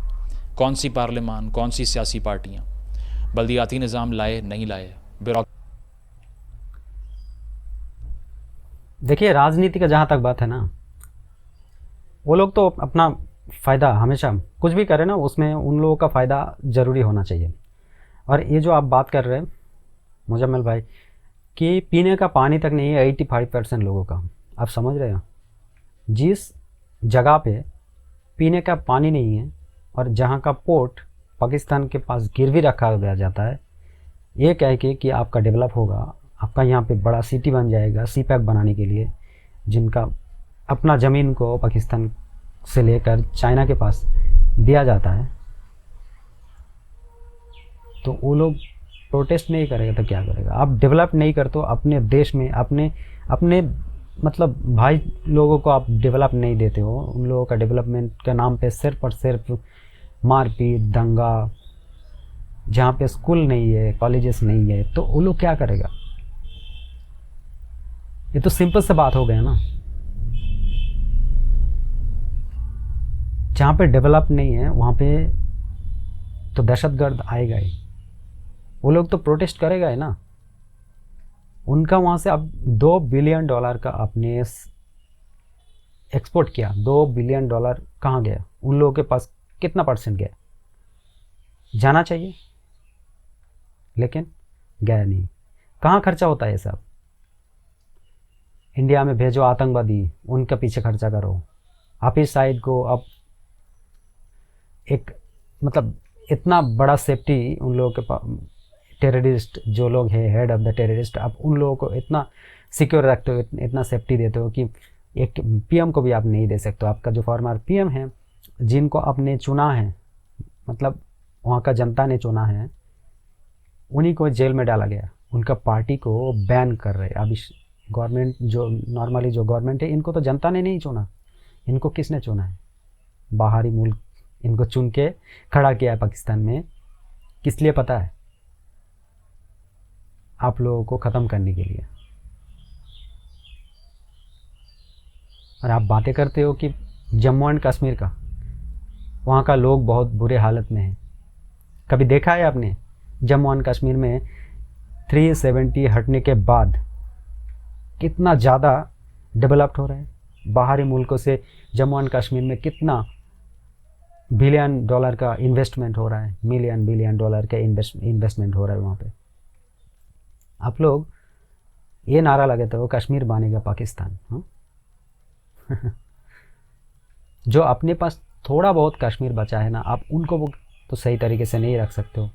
B: कौन सी पार्लियामान, कौन सी सियासी पार्टियाँ? बल्दियाती निज़ाम लाए नहीं लाए,
A: देखिए, राजनीति का जहाँ तक बात है ना, वो लोग तो अपना फ़ायदा हमेशा कुछ भी करें ना, उसमें उन लोगों का फ़ायदा ज़रूरी होना चाहिए। और ये जो आप बात कर रहे हैं मुजम्मिल भाई कि पीने का पानी तक नहीं है 85% लोगों का, आप समझ रहे हो? जिस जगह पे पीने का पानी नहीं है और जहाँ का पोर्ट पाकिस्तान के पास गिरवी रखा गया जाता है, ये कह के कि आपका डेवलप होगा, आपका यहाँ पे बड़ा सिटी बन जाएगा CPEC बनाने के लिए, जिनका अपना ज़मीन को पाकिस्तान से लेकर चाइना के पास दिया जाता है, तो वो लोग प्रोटेस्ट नहीं करेगा तो क्या करेगा? आप डेवलप नहीं करते हो अपने देश में, अपने मतलब भाई लोगों को आप डेवलप नहीं देते हो। उन लोगों का डेवलपमेंट के नाम पे सिर्फ और सिर्फ मारपीट, दंगा, जहाँ पे स्कूल नहीं है, कॉलेजेस नहीं है, तो वो लोग क्या करेगा? ये तो सिंपल सा बात हो गया ना। जहाँ पे डेवलप नहीं है वहाँ पे तो दहशतगर्द आएगा ही, वो लोग तो प्रोटेस्ट करेगा ही ना। उनका वहाँ से अब $2 बिलियन का आपने एक्सपोर्ट किया, $2 बिलियन कहाँ गया? उन लोगों के पास कितना % गया? जाना चाहिए लेकिन गया नहीं। कहाँ खर्चा होता है ये सब? इंडिया में भेजो आतंकवादी, उनके पीछे खर्चा करो। हाफिज सईद को अब एक मतलब इतना बड़ा सेफ्टी उन लोगों के पास, टेररिस्ट जो लोग हैं हेड ऑफ द टेररिस्ट, आप उन लोगों को इतना सिक्योर रखते हो, इतना सेफ्टी देते हो कि एक PM को भी आप नहीं दे सकते हो। आपका जो फॉर्मर PM है, जिनको आपने चुना है, मतलब वहाँ का जनता ने चुना है, उन्हीं को जेल में डाला गया। उनका पार्टी को बैन कर रहे। अभी गवर्नमेंट जो नॉर्मली जो गवर्नमेंट है, इनको तो जनता ने नहीं चुना, इनको किसने चुना है? बाहरी मुल्क इनको चुन के खड़ा किया है पाकिस्तान में किस लिए पता है? आप लोगों को ख़त्म करने के लिए। और आप बातें करते हो कि जम्मू एंड कश्मीर का, वहाँ का लोग बहुत बुरे हालत में हैं। कभी देखा है आपने जम्मू एंड कश्मीर में 370 हटने के बाद कितना ज़्यादा डेवलप्ड हो रहा है? बाहरी मुल्कों से जम्मू एंड कश्मीर में कितना बिलियन डॉलर का इन्वेस्टमेंट हो रहा है, मिलियन बिलियन डॉलर का इन्वेस्टमेंट हो रहा है वहाँ पे। आप लोग ये नारा लगाते हो कश्मीर बनेगा पाकिस्तान। हाँ? जो अपने पास थोड़ा बहुत कश्मीर बचा है ना, आप उनको वो तो सही तरीके से नहीं रख सकते हो।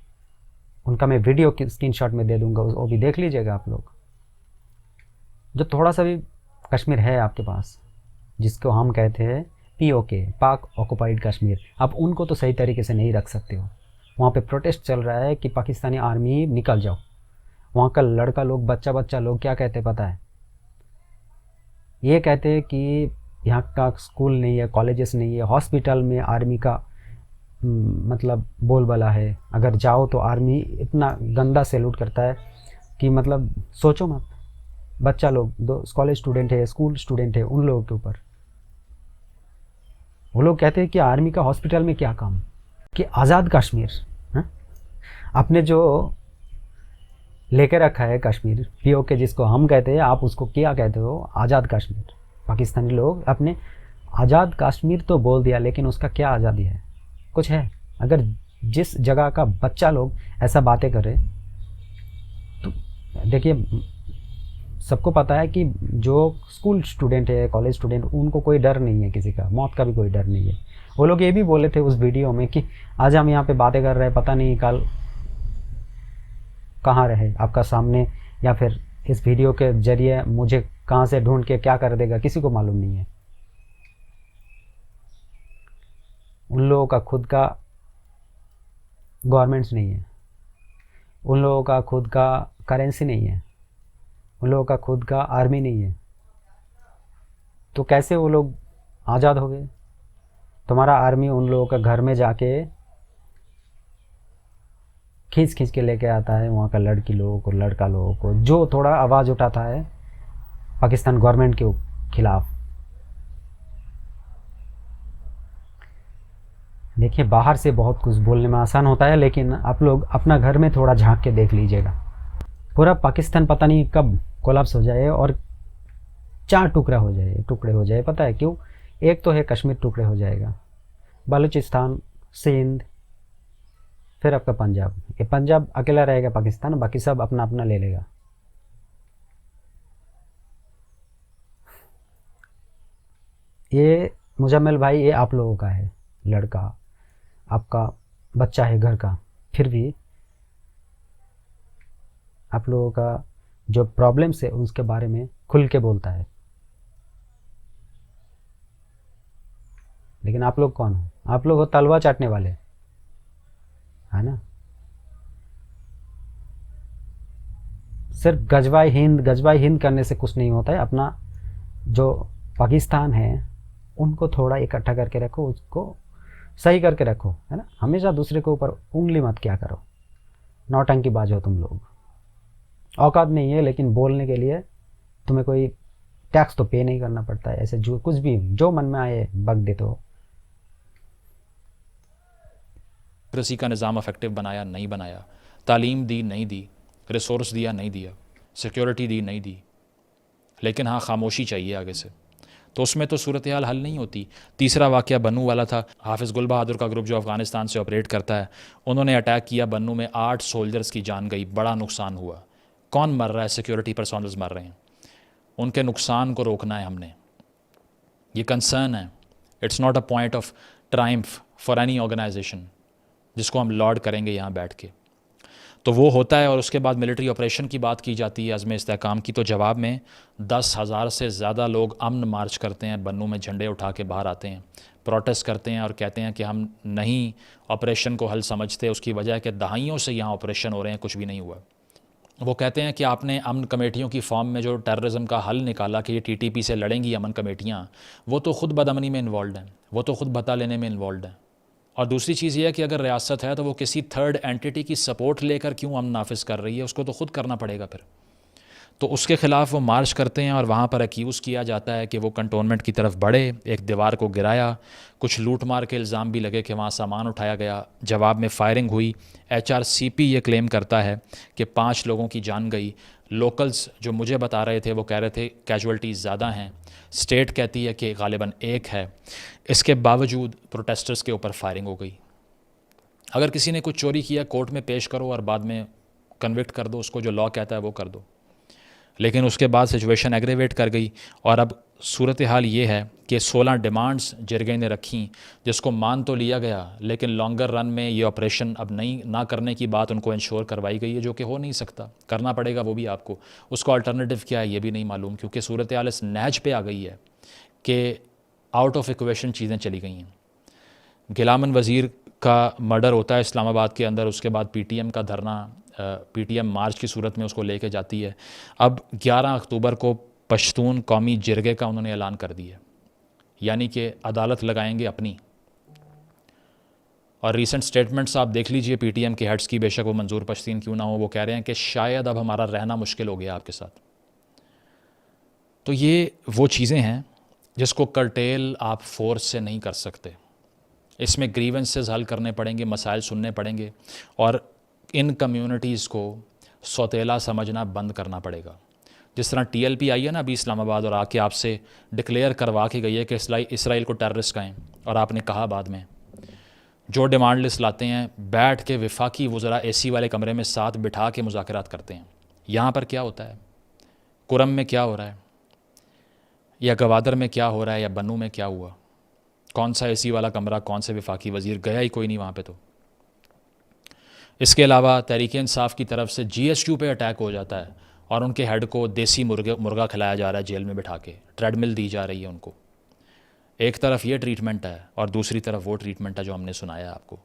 A: उनका मैं वीडियो की स्क्रीनशॉट में दे दूंगा, वो भी देख लीजिएगा आप लोग। जो थोड़ा सा भी कश्मीर है आपके पास, जिसको हम कहते हैं POK, पाक ऑक्युपाइड कश्मीर, आप उनको तो सही तरीके से नहीं रख सकते हो। वहाँ पे प्रोटेस्ट चल रहा है कि पाकिस्तानी आर्मी निकल जाओ। वहाँ का लड़का लोग, बच्चा लोग क्या कहते पता है? ये कहते हैं कि यहाँ का स्कूल नहीं है, कॉलेजेस नहीं है, हॉस्पिटल में आर्मी का मतलब बोलबाला है। अगर जाओ तो आर्मी इतना गंदा सैल्यूट करता है कि मतलब सोचो मत। बच्चा लोग, दो कॉलेज स्टूडेंट है, स्कूल स्टूडेंट है, उन लोगों के ऊपर वो लोग कहते हैं कि आर्मी का हॉस्पिटल में क्या काम, कि आज़ाद कश्मीर। हाँ? आपने जो लेके रखा है कश्मीर, POK जिसको हम कहते हैं, आप उसको क्या कहते हो? आज़ाद कश्मीर। पाकिस्तानी लोग अपने आज़ाद कश्मीर तो बोल दिया, लेकिन उसका क्या आज़ादी है? कुछ है? अगर जिस जगह का बच्चा लोग ऐसा बातें करे तो देखिए, सबको पता है कि जो स्कूल स्टूडेंट है, कॉलेज स्टूडेंट, उनको कोई डर नहीं है, किसी का मौत का भी कोई डर नहीं है। वो लोग ये भी बोले थे उस वीडियो में कि आज हम यहाँ पे बातें कर रहे हैं, पता नहीं कल कहाँ रहे आपका सामने, या फिर इस वीडियो के जरिए मुझे कहाँ से ढूंढ के क्या कर देगा, किसी को मालूम नहीं है। उन लोगों का खुद का गवर्नमेंट्स नहीं है, उन लोगों का खुद का करेंसी नहीं है, उन लोगों का खुद का आर्मी नहीं है, तो कैसे वो लोग आज़ाद हो गए? तुम्हारा आर्मी उन लोगों का घर में जाके खींच खींच के लेके आता है, वहाँ का लड़की लोगों को, लड़का लोगों को, जो थोड़ा आवाज़ उठाता है पाकिस्तान गवर्नमेंट के खिलाफ। देखिए, बाहर से बहुत कुछ बोलने में आसान होता है, लेकिन आप लोग अपना घर में थोड़ा झांक के देख लीजिएगा। पूरा पाकिस्तान पता नहीं कब कोलैप्स हो जाए और 4 टुकड़े हो जाए। पता है क्यों? एक तो है कश्मीर टुकड़े हो जाएगा, बलूचिस्तान, सिंध, फिर आपका पंजाब। ये पंजाब अकेला रहेगा पाकिस्तान, बाकी सब अपना अपना ले लेगा। ये मुजम्मिल भाई, ये आप लोगों का है, लड़का, आपका बच्चा है घर का, फिर भी आप लोगों का जो प्रॉब्लम्स है उसके बारे में खुल के बोलता है। लेकिन आप लोग कौन हो? आप लोग हो तलवा चाटने वाले, है ना? सिर्फ गजवाई हिंद करने से कुछ नहीं होता है। अपना जो पाकिस्तान है उनको थोड़ा इकट्ठा करके रखो, उसको सही करके रखो, है ना? हमेशा दूसरे के ऊपर उंगली मत क्या करो। नौटंकीबाज हो तुम लोग। औकात नहीं है, लेकिन बोलने के लिए तुम्हें कोई टैक्स तो पे नहीं करना पड़ता है। ऐसे जो कुछ भी जो मन में आए बक देते हो।
B: डेमोक्रेसी का निज़ाम इफेक्टिव बनाया नहीं बनाया, तालीम दी नहीं दी, रिसोर्स दिया नहीं दिया, सिक्योरिटी दी नहीं दी, लेकिन हाँ खामोशी चाहिए आगे से, तो उसमें तो सूरत हाल हल नहीं होती। तीसरा वाक़या बन्नू वाला था। हाफिज़ गुल बहादुर का ग्रुप जो अफ़गानिस्तान से ऑपरेट करता है, उन्होंने अटैक किया बन्नू में, 8 सोल्जर्स की जान गई, बड़ा नुकसान हुआ। कौन मर रहा है? सिक्योरिटी पर्सनल्स मर रहे हैं। उनके नुकसान को रोकना है हमने, ये कंसर्न है। It's not a point of triumph for any organisation जिसको हम लॉर्ड करेंगे यहाँ बैठ के, तो वो होता है। और उसके बाद मिलिट्री ऑपरेशन की बात की जाती है, अज़्म इस्तेहकाम की, तो जवाब में 10,000 से ज़्यादा लोग अमन मार्च करते हैं, बन्नू में झंडे उठा के बाहर आते हैं, प्रोटेस्ट करते हैं और कहते हैं कि हम नहीं ऑपरेशन को हल समझते। उसकी वजह है कि दहाइयों से यहाँ ऑपरेशन हो रहे हैं, कुछ भी नहीं हुआ। वो कहते हैं कि आपने अमन कमेटियों की फॉर्म में जो टेररिज्म का हल निकाला कि ये TTP से लड़ेंगी अमन कमेटियाँ, वो तो ख़ुद बदअमनी में इन्वॉल्व हैं, वो तो ख़ुद बता लेने में इन्वॉल्व हैं, और दूसरी चीज़ ये है कि अगर रियासत है तो वो किसी थर्ड एंटिटी की सपोर्ट लेकर क्यों अमन नाफिज कर रही है, उसको तो ख़ुद करना पड़ेगा फिर। तो उसके ख़िलाफ़ वो मार्च करते हैं और वहाँ पर एक्यूज़ किया जाता है कि वो कंटोनमेंट की तरफ बढ़े, एक दीवार को गिराया, कुछ लूट मार के इल्ज़ाम भी लगे कि वहाँ सामान उठाया गया, जवाब में फायरिंग हुई। HRCP ये क्लेम करता है कि 5 लोगों की जान गई। लोकल्स जो मुझे बता रहे थे वो कह रहे थे कैजुअल्टीज़ ज़्यादा हैं, स्टेट कहती है कि ग़ालिबन 1 है। इसके बावजूद प्रोटेस्टर्स के ऊपर फायरिंग हो गई। अगर किसी ने कुछ चोरी किया कोर्ट में पेश करो और बाद में कन्विक्ट कर दो, उसको जो लॉ कहता है वो कर दो। लेकिन उसके बाद सिचुएशन एग्रेवेट कर गई और अब सूरत हाल ये है कि 16 डिमांड्स जिरगे ने रखी, जिसको मान तो लिया गया, लेकिन लॉन्गर रन में ये ऑपरेशन अब नहीं ना करने की बात उनको इंश्योर करवाई गई है, जो कि हो नहीं सकता, करना पड़ेगा वो भी आपको। उसका अल्टरनेटिव क्या है ये भी नहीं मालूम, क्योंकि सूरत हाल इस नहज पे आ गई है कि आउट ऑफ इक्वेशन चीज़ें चली गई हैं। गिलामन वज़ीर का मर्डर होता है इस्लामाबाद के अंदर, उसके बाद PTM का धरना, PTM मार्च की सूरत में उसको लेके जाती है। अब 11 अक्टूबर को पश्तून कौमी जिरगे का उन्होंने ऐलान कर दिया, यानी कि अदालत लगाएंगे अपनी। और रीसेंट स्टेटमेंट्स आप देख लीजिए PTM के हेड्स की, बेशक वो मंजूर पश्तीन क्यों ना हो, वो कह रहे हैं कि शायद अब हमारा रहना मुश्किल हो गया आपके साथ। तो ये वो चीज़ें हैं जिसको कर्टेल आप फोर्स से नहीं कर सकते। इसमें ग्रीवेंसेस हल करने पड़ेंगे, मसाइल सुनने पड़ेंगे और इन कम्युनिटीज़ को सौतेला समझना बंद करना पड़ेगा। जिस तरह TLP आई है ना अभी इस्लामाबाद और आके आपसे डिक्लेयर करवा के गई है कि इसराइल को टेररिस्ट कहें, और आपने कहा बाद में जो डिमांड लिस्ट लाते हैं, बैठ के वफाकी वज़रा AC वाले कमरे में साथ बिठा के मुज़ाकरात करते हैं। यहाँ पर क्या होता है, कुरम में क्या हो रहा है, या गवादर में क्या हो रहा है, या बन्नू में क्या हुआ, कौन सा AC वाला कमरा, कौन से वफाकी वज़ीर, गया ही कोई नहीं वहाँ पे। तो इसके अलावा तहरीक-ए-इंसाफ की तरफ से GSU पे अटैक हो जाता है और उनके हेड को देसी मुर्गा खिलाया जा रहा है जेल में बिठा के, ट्रेडमिल दी जा रही है उनको। एक तरफ ये ट्रीटमेंट है और दूसरी तरफ वो ट्रीटमेंट है जो हमने सुनाया आपको।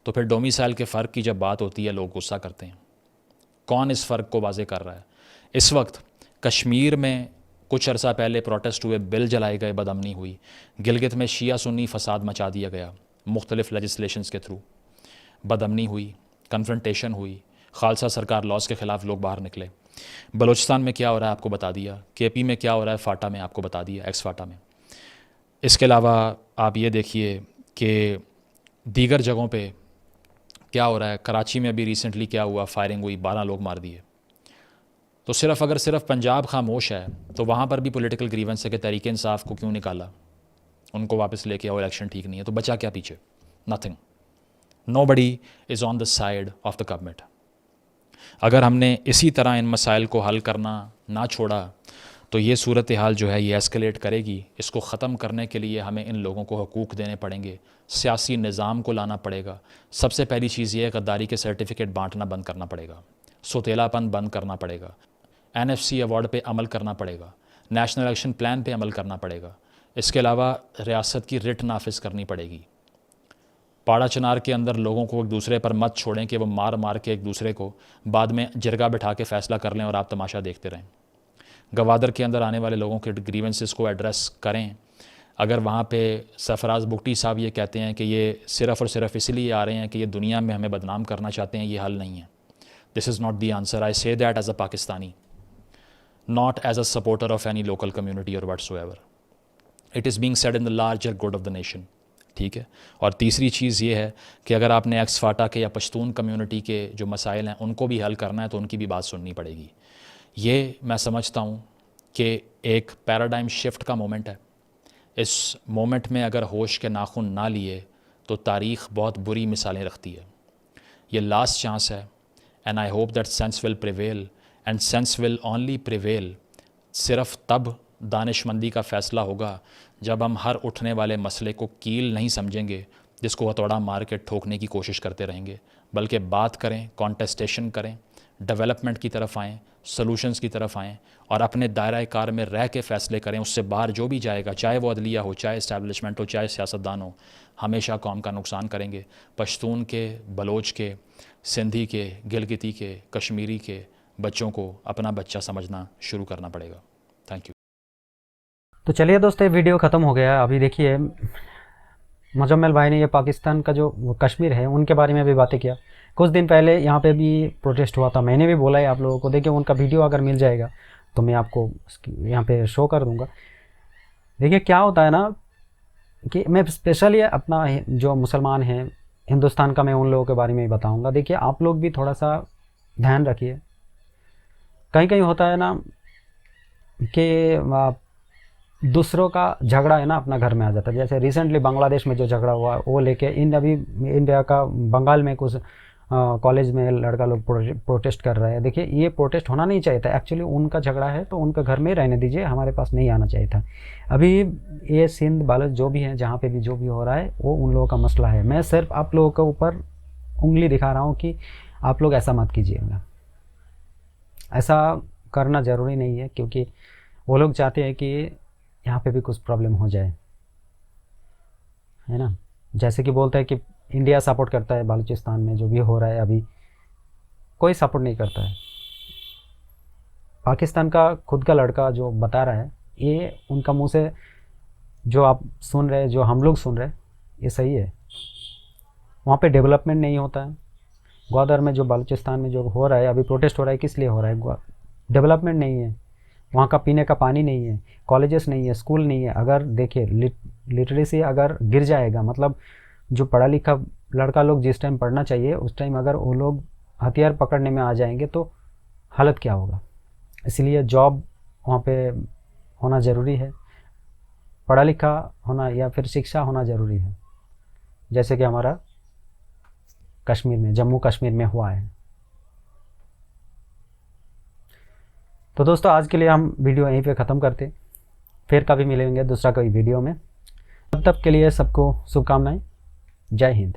B: तो फिर डोमिसाइल के फ़र्क की जब बात होती है लोग गुस्सा करते हैं। कौन इस फ़र्क को वाज़े कर रहा है? इस वक्त कश्मीर में कुछ अरसा पहले प्रोटेस्ट हुए, बिल जलाए गए, बदअमनी हुई। गिलगित में शिया सुन्नी फसाद मचा दिया गया मुख्तलिफ लेजिस्लेशंस के थ्रू, बदअमनी हुई, कन्फ्रंटेशन हुई, खालसा सरकार लॉज के ख़िलाफ़ लोग बाहर निकले। बलूचिस्तान में क्या हो रहा है आपको बता दिया, KP में क्या हो रहा है, फाटा में आपको बता दिया, एक्स फाटा में। इसके अलावा आप ये देखिए कि दीगर जगहों पे क्या हो रहा है। कराची में अभी रिसेंटली क्या हुआ, फायरिंग हुई, 12 लोग मार दिए। तो अगर सिर्फ पंजाब खामोश है तो वहाँ पर भी पॉलिटिकल ग्रीवेंस है कि तहरीक-ए-इंसाफ को क्यों निकाला, उनको वापस लेके आओ, इलेक्शन ठीक नहीं है। तो बचा क्या पीछे? Nothing. Nobody is on the side of the government. अगर हमने इसी तरह इन मसाइल को हल करना ना छोड़ा तो ये सूरत हाल जो है ये एस्केलेट करेगी। इसको ख़त्म करने के लिए हमें इन लोगों को हकूक़ देने पड़ेंगे, सियासी निज़ाम को लाना पड़ेगा। सबसे पहली चीज़ ये है गद्दारी के सर्टिफिकेट बांटना बंद करना पड़ेगा, सौतेलापन बंद करना पड़ेगा, NFC अवार्ड पे अमल करना पड़ेगा, नेशनल एक्शन प्लान पे अमल करना पड़ेगा। इसके अलावा रियासत की रिट नाफिज करनी पड़ेगी। पाड़ा चनार के अंदर लोगों को एक दूसरे पर मत छोड़ें कि वो मार मार के एक दूसरे को बाद में जिरगा बिठा के फ़ैसला कर लें और आप तमाशा देखते रहें। गवादर के अंदर आने वाले लोगों के ग्रीवेंसेस को एड्रेस करें। अगर वहाँ पे सरफराज बुगटी साहब ये कहते हैं कि ये सिर्फ़ और सिर्फ इसलिए आ रहे हैं कि ये दुनिया में हमें बदनाम करना चाहते हैं, ये हल नहीं है। This is not the answer. I say that as a Pakistani, not as a supporter of any local community or whatsoever. It is being said in the larger good of the nation. ठीक है। और तीसरी चीज़ ये है कि अगर आपने x फाटा के या पश्तून कम्युनिटी के जो मसाइल हैं उनको भी हल करना है तो उनकी भी बात सुननी पड़ेगी। ये मैं समझता हूँ कि एक पैराडाइम शिफ्ट का मोमेंट है। इस मोमेंट में अगर होश के नाखून ना लिए तो तारीख़ बहुत बुरी मिसालें रखती है। ये लास्ट चांस है and I hope that sense will prevail and sense will only prevail. सिर्फ तब दानिशमंदी का फ़ैसला होगा जब हम हर उठने वाले मसले को कील नहीं समझेंगे जिसको हथौड़ा मार के ठोकने की कोशिश करते रहेंगे, बल्कि बात करें, कॉन्टेस्टेशन करें, डेवलपमेंट की तरफ आएँ, सॉल्यूशंस की तरफ आएँ और अपने दायरा कार में रह के फ़ैसले करें। उससे बाहर जो भी जाएगा, चाहे वो अदलिया हो, चाहे इस्टेब्लिशमेंट हो, चाहे सियासतदान हो, हमेशा कौम का नुकसान करेंगे। पश्तून के, बलोच के, सिंधी के, गिलगिती के, कश्मीरी के बच्चों को अपना बच्चा समझना शुरू करना पड़ेगा। Thank you.
A: तो चलिए दोस्तों, वीडियो ख़त्म हो गया। अभी देखिए मुजम्मिल भाई ने ये पाकिस्तान का जो वो कश्मीर है उनके बारे में भी बातें किया। कुछ दिन पहले यहाँ पे भी प्रोटेस्ट हुआ था, मैंने भी बोला है आप लोगों को, देखिए उनका वीडियो अगर मिल जाएगा तो मैं आपको यहाँ पे शो कर दूँगा। देखिए क्या होता है ना कि मैं स्पेशली अपना जो मुसलमान हैं हिंदुस्तान का, मैं उन लोगों के बारे में ही बताऊँगा। देखिए आप लोग भी थोड़ा सा ध्यान रखिए। कहीं कहीं होता है ना कि दूसरों का झगड़ा है ना अपना घर में आ जाता है। जैसे रिसेंटली बांग्लादेश में जो झगड़ा हुआ वो लेके अभी इंडिया का बंगाल में कुछ कॉलेज में लड़का लोग प्रोटेस्ट कर रहे हैं। देखिए ये प्रोटेस्ट होना नहीं चाहिए था, एक्चुअली उनका झगड़ा है तो उनका घर में रहने दीजिए, हमारे पास नहीं आना चाहिए था। अभी ये सिंध बालोच जो भी है, जहाँ पे भी जो भी हो रहा है वो उन लोगों का मसला है। मैं सिर्फ आप लोगों के ऊपर उंगली दिखा रहा हूँ कि आप लोग ऐसा मत कीजिएगा। ऐसा करना ज़रूरी नहीं है, क्योंकि वो लोग चाहते हैं कि यहाँ पे भी कुछ प्रॉब्लम हो जाए, है ना। जैसे कि बोलते हैं कि इंडिया सपोर्ट करता है बलूचिस्तान में जो भी हो रहा है, अभी कोई सपोर्ट नहीं करता है। पाकिस्तान का खुद का लड़का जो बता रहा है, ये उनका मुंह से जो आप सुन रहे हैं, जो हम लोग सुन रहे हैं, ये सही है। वहाँ पे डेवलपमेंट नहीं होता है। ग्वादर में जो बलूचिस्तान में जो हो रहा है अभी प्रोटेस्ट हो रहा है, किस लिए हो रहा है? डेवलपमेंट नहीं है, वहाँ का पीने का पानी नहीं है, कॉलेजेस नहीं है, स्कूल नहीं है। अगर देखिए लिटरेसी अगर गिर जाएगा, मतलब जो पढ़ा लिखा लड़का लोग जिस टाइम पढ़ना चाहिए उस टाइम अगर वो लोग हथियार पकड़ने में आ जाएंगे तो हालत क्या होगा। इसलिए जॉब वहाँ पे होना ज़रूरी है, पढ़ा लिखा होना या फिर शिक्षा होना ज़रूरी है, जैसे कि हमारा कश्मीर में, जम्मू कश्मीर में हुआ है। तो दोस्तों आज के लिए हम वीडियो यहीं पे ख़त्म करते, फिर कभी मिलेंगे दूसरा कोई वीडियो में। तब तक के लिए सबको शुभकामनाएं। जय हिंद।